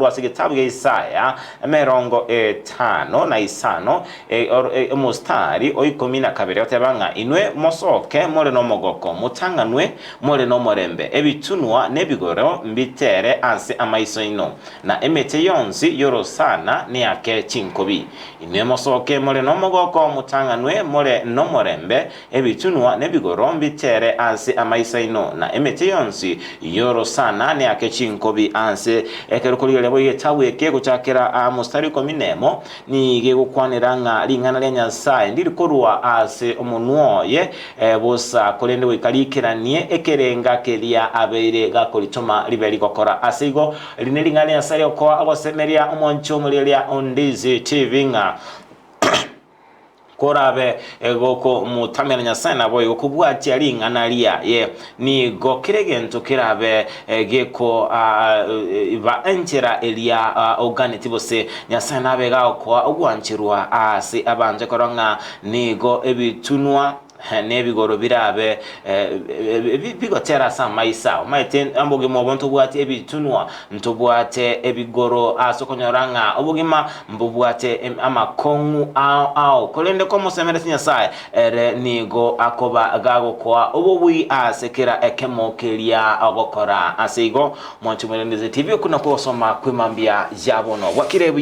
Rwasi gitabu ya Isaya mirongo 5 mustari oikumi na kabiri otebanga inwe mosoke more no mogoko mutanganwe more no morembe ebitunwa nebigoro mbitere anse amaiso ino na emete yonsi yorosana ne ake chinkobi inwe mosoke more no mogoko mutanganwe more no morembe ebitunwa nebigoro mbitere anse amaiso ino na emete yonsi yorosana ne ake chinkobi anse ekerukuri lebo yetawe ke gucakira mustari kominemo ni ge gukwanira nga lingana lya Nyasaye ndirikorwa ase omunuoye bosa kolende wikarikiranie ekerenga kelia abeire gakolitoma liberi gokora asigo linelingana lya Nyasaye ko abasemeria omoncho mulelia Ondizi TV nga korabe egoko mutamira Nyasaye nabo yokubwati alingana lia ye ni gokiregento kirabe geko ba enchera elia organitibose Nyasaye nabe gako ogwanchirwa ase abanje koronga nigo ebitunwa nebigoro birabe bigotera samaisa maite amboge mobonto bwate ebitunwa ntobwate ebigoro asokonyoranga obugima mbubwate amakongu ao kolende ko musemere Nyasaye nigo akoba gago kwa obubwi asekera ekemokelia agokora asigo mwanchumurendeze TV kuna kusoma kwimambia jabono wakirebu